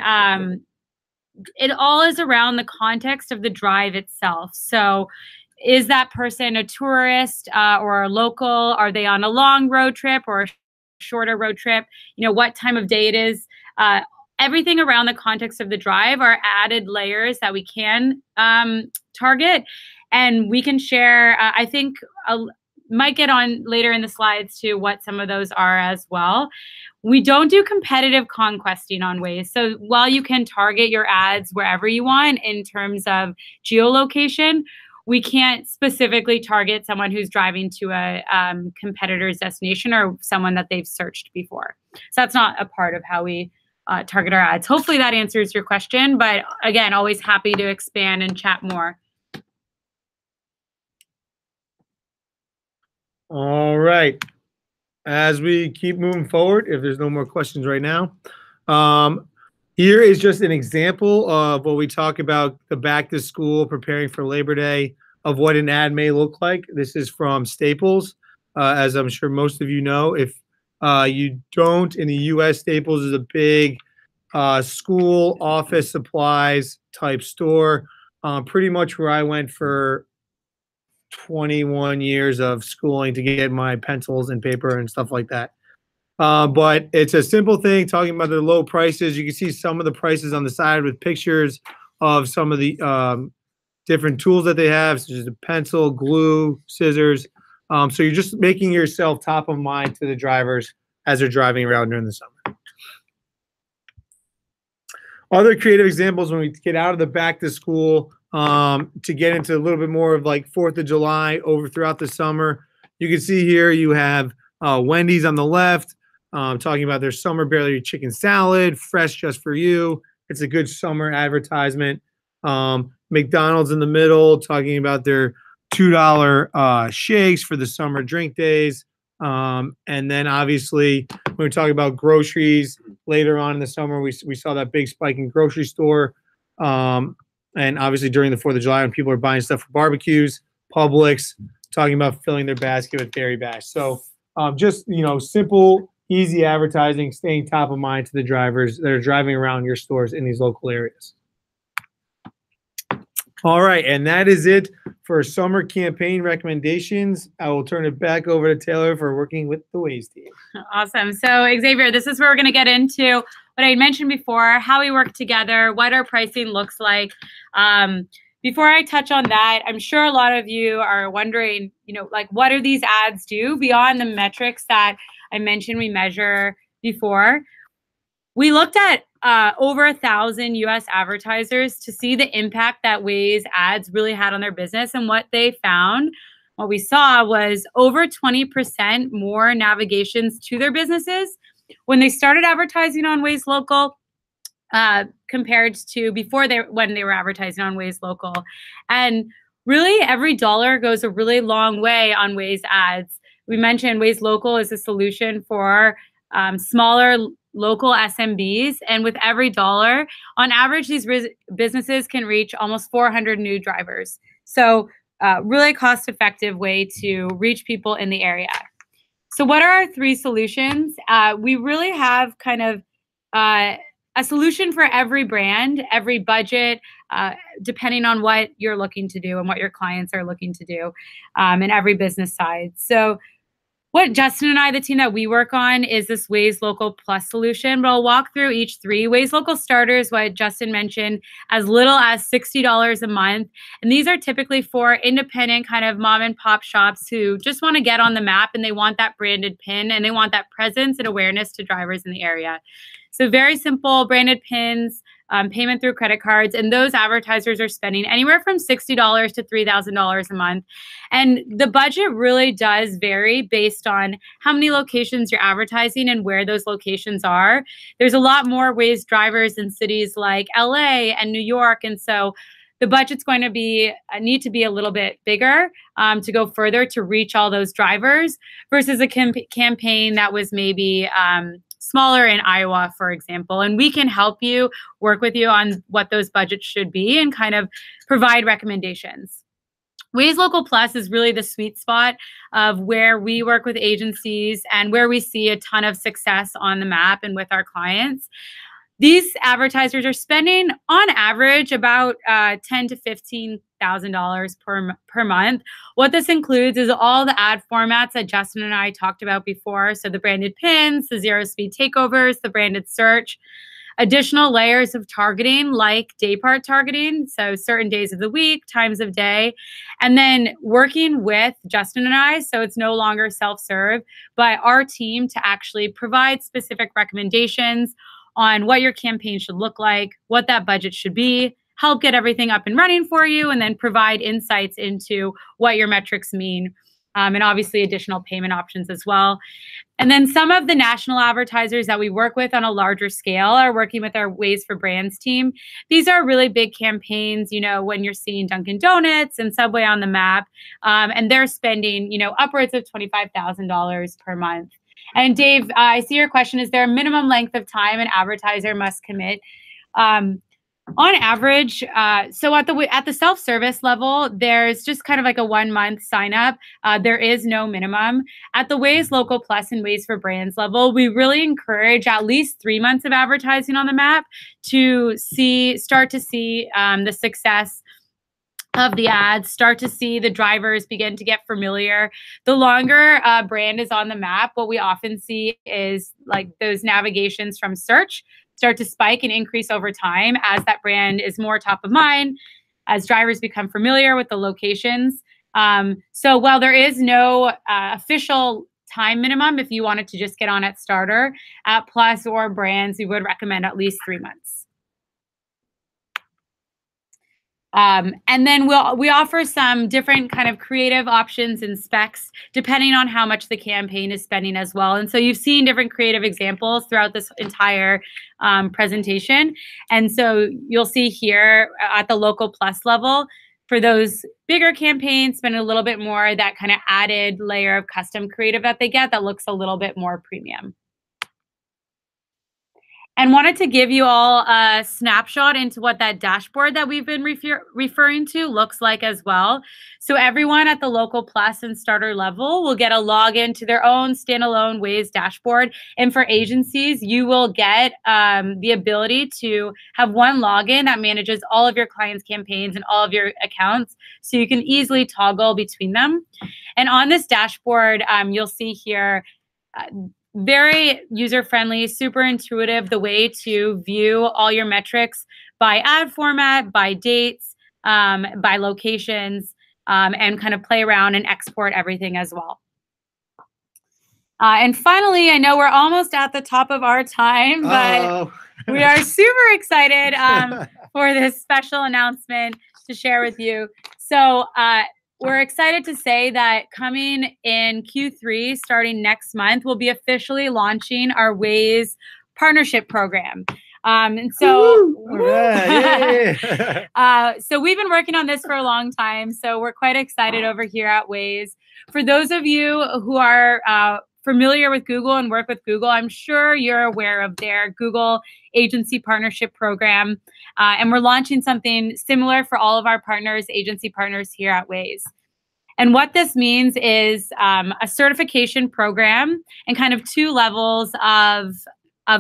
it all is around the context of the drive itself. So is that person a tourist or a local? Are they on a long road trip or a shorter road trip? What time of day it is? Everything around the context of the drive are added layers that we can target. And we can share, I think might get on later in the slides to what some of those are as well. We don't do competitive conquesting on Waze. So while you can target your ads wherever you want in terms of geolocation, we can't specifically target someone who's driving to a competitor's destination or someone that they've searched before. So that's not a part of how we target our ads. Hopefully that answers your question. But again, always happy to expand and chat more. All right. As we keep moving forward, if there's no more questions right now, here is just an example of what we talk about the back to school, preparing for Labor Day, of what an ad may look like. This is from Staples. As I'm sure most of you know, if you don't, in the US, Staples is a big school office supplies type store, pretty much where I went for 21 years of schooling to get my pencils and paper and stuff like that. But it's a simple thing talking about the low prices. You can see some of the prices on the side with pictures of some of the different tools that they have, such as a pencil, glue, scissors. So you're just making yourself top of mind to the drivers as they're driving around during the summer. Other creative examples when we get out of the back to school, to get into a little bit more of like 4th of July over throughout the summer. You can see here you have Wendy's on the left, talking about their summer barely chicken salad, fresh just for you. It's a good summer advertisement. McDonald's in the middle, talking about their $2 shakes for the summer drink days. And then obviously when we're talking about groceries later on in the summer, we saw that big spike in grocery store. And obviously during the 4th of July when people are buying stuff for barbecues, Publix, talking about filling their basket with Berry Bash. So just, simple, easy advertising, staying top of mind to the drivers that are driving around your stores in these local areas. All right, and that is it for summer campaign recommendations. I will turn it back over to Taylor for working with the Waze team. Awesome. So Xavier, this is where we're going to get into what I mentioned before, how we work together, what our pricing looks like. Before I touch on that, I'm sure a lot of you are wondering, like what do these ads do beyond the metrics that I mentioned we measure before? We looked at over 1,000 US advertisers to see the impact that Waze ads really had on their business. And what they found, what we saw was over 20% more navigations to their businesses when they started advertising on Waze Local compared to before when they were advertising on Waze Local. And really every dollar goes a really long way on Waze ads. We mentioned Waze Local is a solution for smaller local SMBs. And with every dollar, on average, these businesses can reach almost 400 new drivers. So really cost-effective way to reach people in the area. So what are our 3 solutions? We really have kind of a solution for every brand, every budget, depending on what you're looking to do and what your clients are looking to do, and every business side. So what Justin and I, the team that we work on, is this Waze Local Plus solution. But I'll walk through each 3. Waze Local Starters, what Justin mentioned, as little as $60 a month. And these are typically for independent kind of mom and pop shops who just want to get on the map and they want that branded pin and they want that presence and awareness to drivers in the area. So very simple branded pins, payment through credit cards, and those advertisers are spending anywhere from $60 to $3,000 a month. And the budget really does vary based on how many locations you're advertising and where those locations are. There's a lot more Waze drivers in cities like LA and New York, and so the budget's going to need to be a little bit bigger to go further to reach all those drivers versus a campaign that was maybe smaller in Iowa, for example. And we can help you, work with you on what those budgets should be and kind of provide recommendations. Waze Local Plus is really the sweet spot of where we work with agencies and where we see a ton of success on the map and with our clients. These advertisers are spending on average about $10,000 to $15,000 per month. What this includes is all the ad formats that Justin and I talked about before. So the branded pins, the zero speed takeovers, the branded search. additional layers of targeting like day part targeting, so certain days of the week, times of day, and then working with Justin and I, so it's no longer self-serve, but our team to actually provide specific recommendations on what your campaign should look like, what that budget should be, help get everything up and running for you, and then provide insights into what your metrics mean, and obviously additional payment options as well. And then some of the national advertisers that we work with on a larger scale are working with our Waze for Brands team. These are really big campaigns, you know, when you're seeing Dunkin' Donuts and Subway on the map, and they're spending, you know, upwards of $25,000 per month. And Dave, I see your question. Is there a minimum length of time an advertiser must commit? On average, so at the self-service level, there's just kind of like a 1 month sign up. There is no minimum. At the Waze Local Plus and Waze for Brands level, we really encourage at least 3 months of advertising on the map to start to see the success of the ads, start to see the drivers begin to get familiar. The longer a brand is on the map, what we often see is like those navigations from search start to spike and increase over time as that brand is more top of mind, as drivers become familiar with the locations. So while there is no official time minimum, if you wanted to just get on at starter, at Plus or Brands, we would recommend at least 3 months. And then we offer some different kind of creative options and specs depending on how much the campaign is spending as well. And so you've seen different creative examples throughout this entire presentation. And so you'll see here at the Local Plus level, for those bigger campaigns, spend a little bit more, that kind of added layer of custom creative that they get that looks a little bit more premium. And wanted to give you all a snapshot into what that dashboard that we've been referring to looks like as well. So everyone at the Local Plus and Starter level will get a login to their own standalone Waze dashboard. And for agencies, you will get the ability to have one login that manages all of your clients' campaigns and all of your accounts, so you can easily toggle between them. And on this dashboard, you'll see here, very user-friendly, super intuitive, the way to view all your metrics by ad format, by dates, by locations, and kind of play around and export everything as well. And finally, I know we're almost at the top of our time, but we are super excited for this special announcement to share with you. So we're excited to say that coming in Q3, starting next month, we'll be officially launching our Waze partnership program. And so, so we've been working on this for a long time. So we're quite excited over here at Waze. For those of you who are familiar with Google and work with Google, I'm sure you're aware of their Google Agency Partnership Program. And we're launching something similar for all of our partners, agency partners here at Waze. And what this means is a certification program and kind of 2 levels of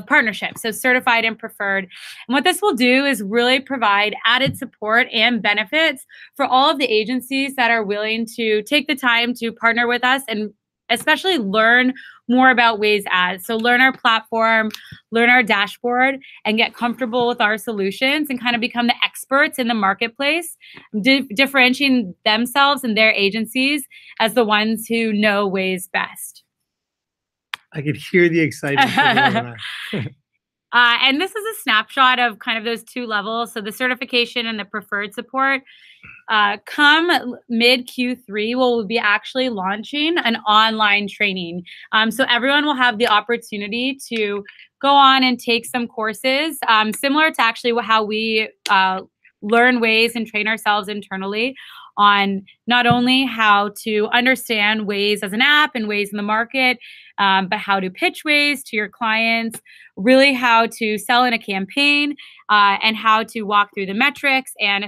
partnership, so certified and preferred. And what this will do is really provide added support and benefits for all of the agencies that are willing to take the time to partner with us and especially learn more about Waze ads. So learn our platform, learn our dashboard, and get comfortable with our solutions and kind of become the experts in the marketplace, differentiating themselves and their agencies as the ones who know Waze best. I could hear the excitement. And this is a snapshot of kind of those 2 levels. So the certification and the preferred support. Come mid Q3, we'll be actually launching an online training. So everyone will have the opportunity to go on and take some courses, similar to actually how we learn Waze and train ourselves internally on not only how to understand Waze as an app and Waze in the market, but how to pitch Waze to your clients, really how to sell in a campaign, and how to walk through the metrics and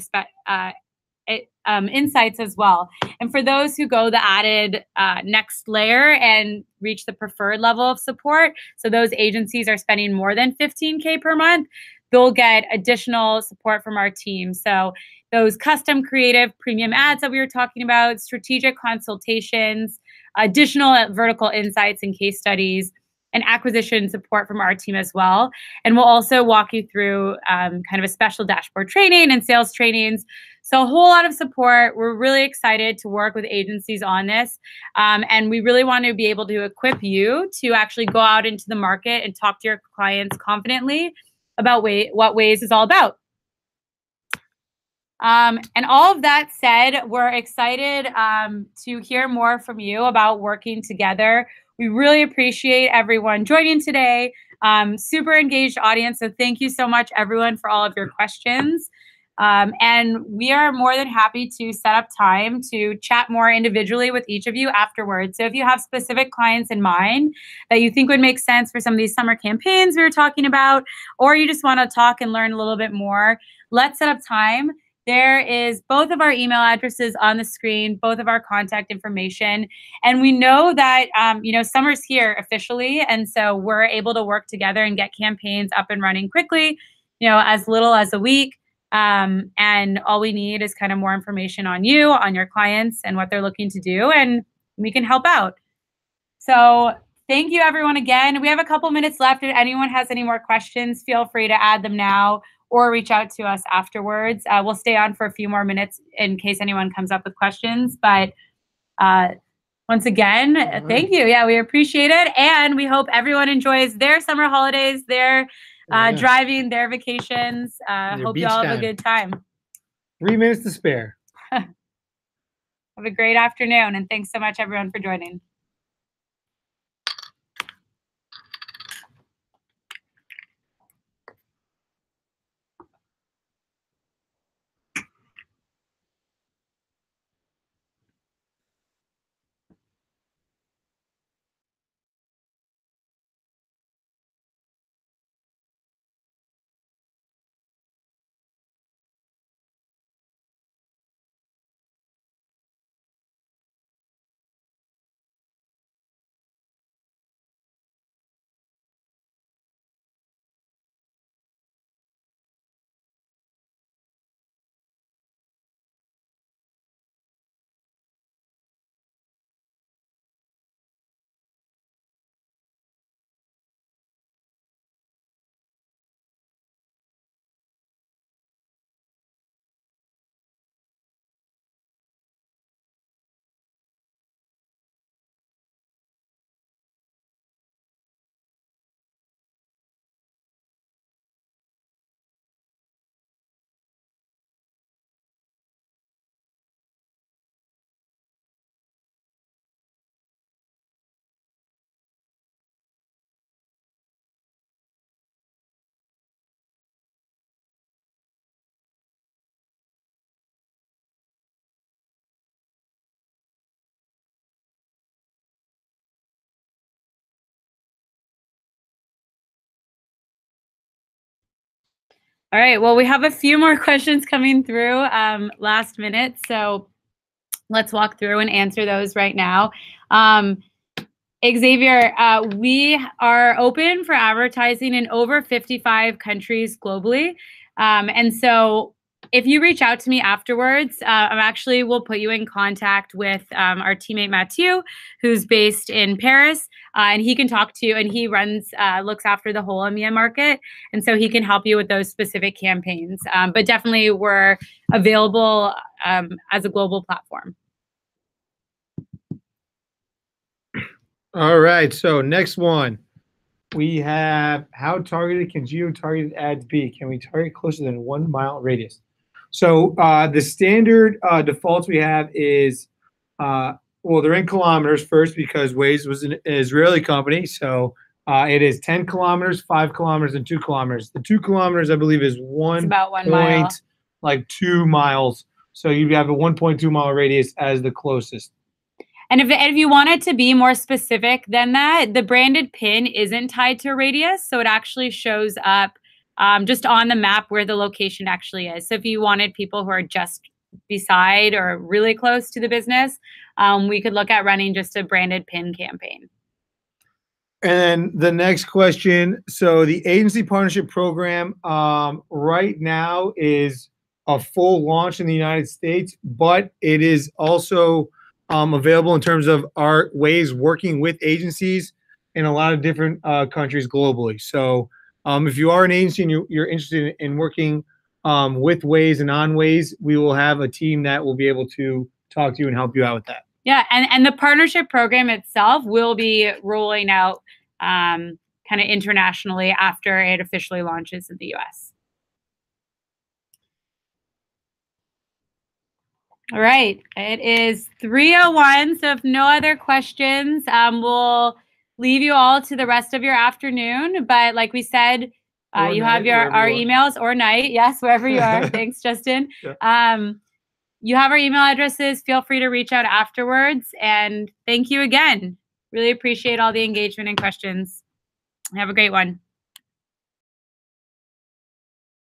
insights as well. And for those who go the added next layer and reach the preferred level of support, so those agencies are spending more than $15K per month, they'll get additional support from our team. So those custom creative premium ads that we were talking about, strategic consultations, additional vertical insights and case studies, and acquisition support from our team as well. And we'll also walk you through kind of a special dashboard training and sales trainings. So a whole lot of support. We're really excited to work with agencies on this. And we really want to be able to equip you to actually go out into the market and talk to your clients confidently about what Waze is all about. And all of that said, we're excited to hear more from you about working together. We really appreciate everyone joining today. Super engaged audience. So thank you so much, everyone, for all of your questions. And we are more than happy to set up time to chat more individually with each of you afterwards. So if you have specific clients in mind that you think would make sense for some of these summer campaigns we were talking about, or you just want to talk and learn a little bit more, let's set up time. There is both of our email addresses on the screen, both of our contact information. And we know that, summer's here officially. And so we're able to work together and get campaigns up and running quickly, as little as a week. And all we need is kind of more information on you, on your clients, and what they're looking to do, and we can help out. So thank you, everyone, again. We have a couple minutes left. If anyone has any more questions, feel free to add them now or reach out to us afterwards. We'll stay on for a few more minutes in case anyone comes up with questions. But once again, thank you. Yeah, we appreciate it. And we hope everyone enjoys their summer holidays, their driving, their vacations. Hope you all have a good time. 3 minutes to spare. Have a great afternoon. And thanks so much, everyone, for joining. All right, well, we have a few more questions coming through last minute, so let's walk through and answer those right now. Xavier, we are open for advertising in over 55 countries globally. And so if you reach out to me afterwards, we'll put you in contact with our teammate Mathieu, who's based in Paris, and he can talk to you, and he looks after the whole EMEA market. And so he can help you with those specific campaigns. But definitely we're available as a global platform. All right, so next one. We have, how targeted can geo-targeted ads be? Can we target closer than 1 mile radius? So the standard defaults we have is, they're in kilometers first because Waze was an Israeli company. So it is 10 kilometers, 5 kilometers, and 2 kilometers. The 2 kilometers, I believe, is about 1 mile. 2 miles. So you have a 1.2 mile radius as the closest. And if you want it to be more specific than that, the branded pin isn't tied to a radius. So it actually shows up just on the map where the location actually is. So if you wanted people who are just beside or really close to the business, we could look at running just a branded pin campaign. And the next question. So the agency partnership program right now is a full launch in the United States, but it is also available in terms of our Waze working with agencies in a lot of different countries globally. So if you are an agency and you're interested in working with Waze and on Waze, we will have a team that will be able to talk to you and help you out with that. Yeah, and the partnership program itself will be rolling out kind of internationally after it officially launches in the US. All right, it is 3:01, so if no other questions, we'll leave you all to the rest of your afternoon. But like we said, you have our emails, or night, yes, wherever you are. Thanks, Justin. Yeah. You have our email addresses. Feel free to reach out afterwards. And thank you again. Really appreciate all the engagement and questions. Have a great one.